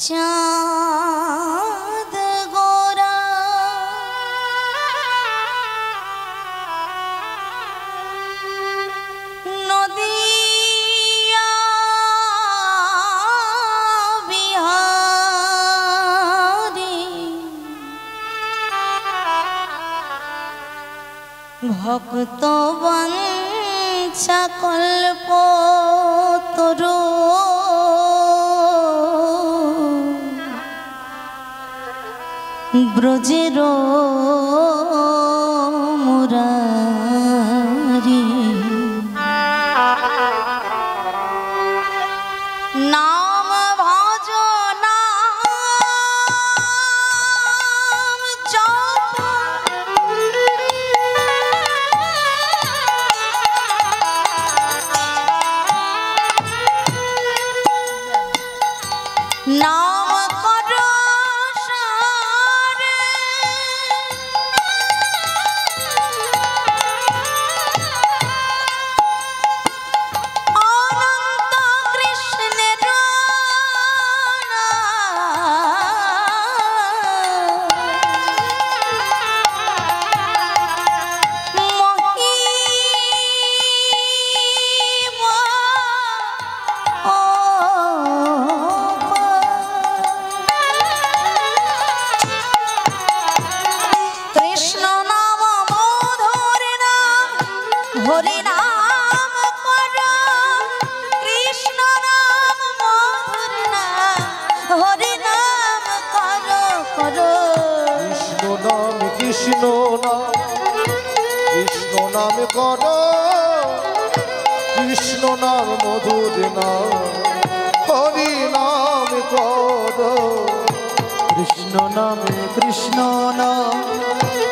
चाँद गोरा नदिया बिहारी भक्त वंशा कल्पतरु ब्रजेर मुरारी नाम भजो नाम जप नाम करो हरि नाम करो कृष्ण नाम मधुर नाम हरि नाम करो करो कृष्ण नाम करो कृष्ण नाम मधुर नाम हरि नाम करो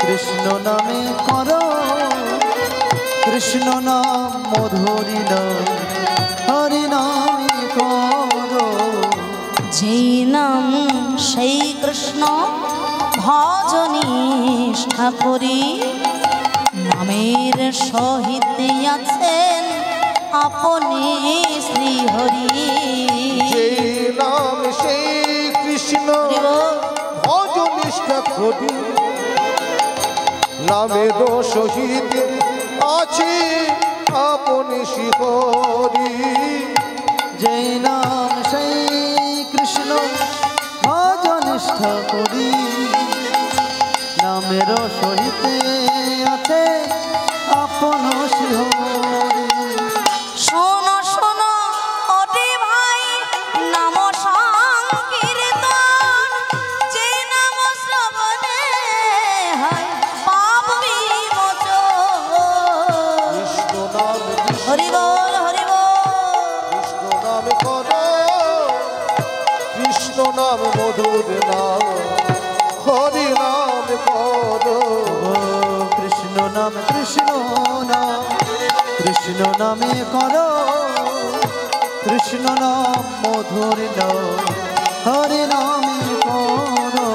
कृष्ण नामे करो कृष्ण नाम मधुरी नाम हरि नाम करो যেই নাম সেই কৃষ্ণ ভজ নিষ্ঠা করি নামের সহিত আছেন আপনি শ্রী হরি যেই নাম সেই কৃষ্ণ ভজ নিষ্ঠা করি নামের সহিত আছে আপনি শ্রী হরি যেই নাম সেই কৃষ্ণ ভজ নিষ্ঠা করি নামের সহিতে আছে আপন শ্রী হরি শোনো শোনো ওরে ভাই নাম সংকীর্তন যে নাম শ্রবণে হয় পাপ বিমোচন হরি বল হরি বল কৃষ্ণ নাম মধুর নাম হরি নাম কর কৃষ্ণ নামে করো কৃষ্ণ নাম মধুর নাম হরি নামে করো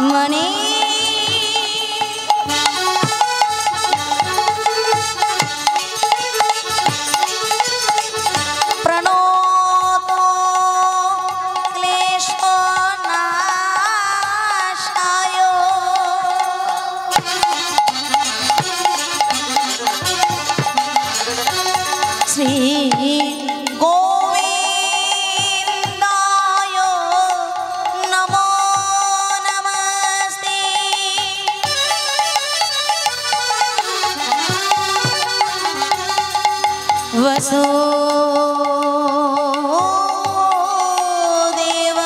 मणि प्रणोतो क्लेशो नाशाय श्री वसुदेव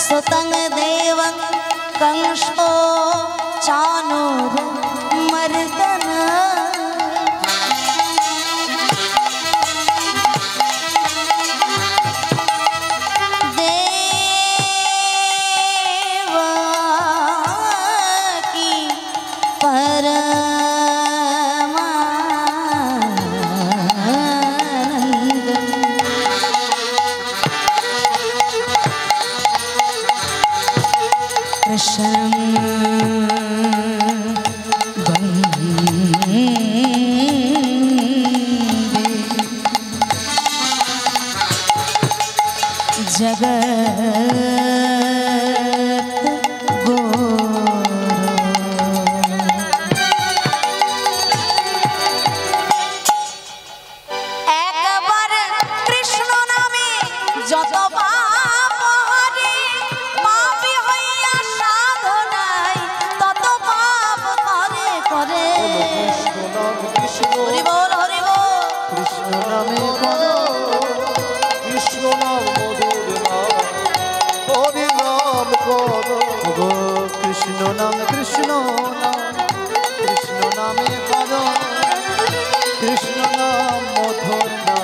सुतं देव कंसो चाणूर मर्दन देवकी করো কৃষ্ণ নাম মধুর নাম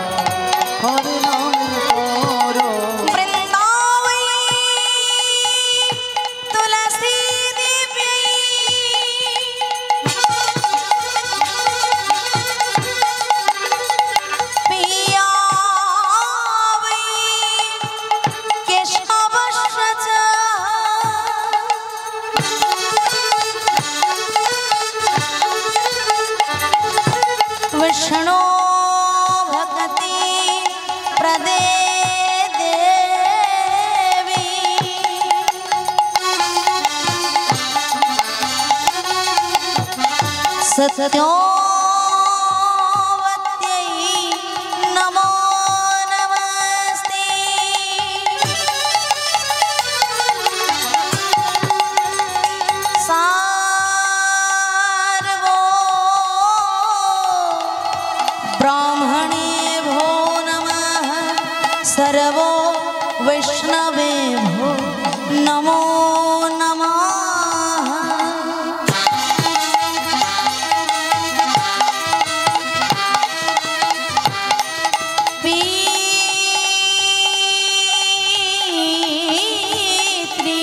হরি নামে করো वृंदावई तुलसी देवी पियावई केशव सज विष्णु भक्ति प्रदे देवी सत्योवत्यै नमो नमस्ते सार्वो ब्राह्मणे भो नमः सर्वो वैष्णवे भो नमो नमः पीत्री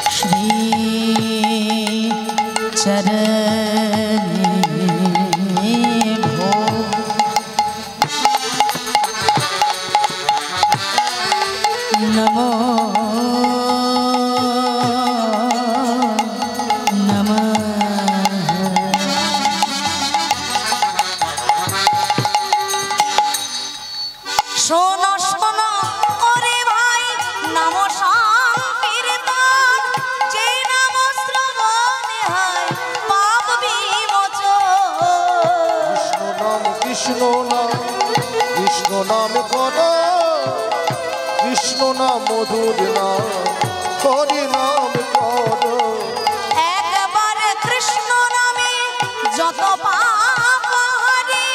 श्री चरणे भो नमो শোনো শোনো ওরে ভাই নাম সংকীর্তন যে নাম শ্রবণে হয় পাপ বিমোচন কৃষ্ণ নাম কৃষ্ণ নাম করো কৃষ্ণ নাম মধুর নাম হরি নাম করো একবার কৃষ্ণ নামে যত পাপ হারে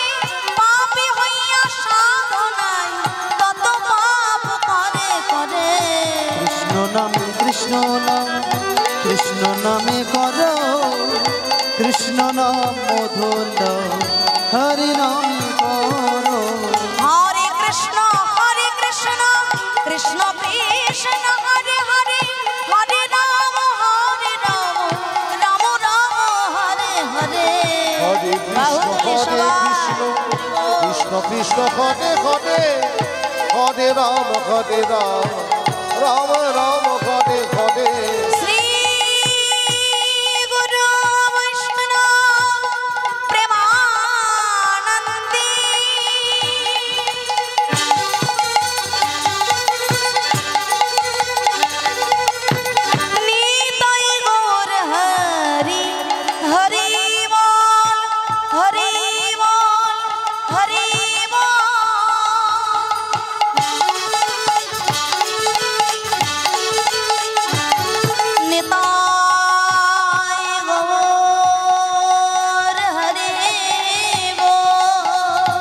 পাপী হইয়া সাধনায় তত পাপ করে করে কৃষ্ণ নামে করো কৃষ্ণ নাম মধুর নাম হরি নামে করো হরে কৃষ্ণ কৃষ্ণ কৃষ্ণ হরে হরে হরে রাম রাম রাম হরে হরে হরে কৃষ্ণ কৃষ্ণ কৃষ্ণ হরে হরে হরে রাম রাম রাম হরে হরে শ্রী গুরু বৈষ্ণব প্রেমানন্দে নিতাই গৌর হরি হরি বল হরি বল হরি বল নিতাই গৌর হরি বল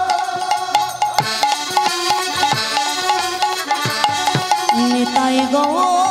নিতাই গৌর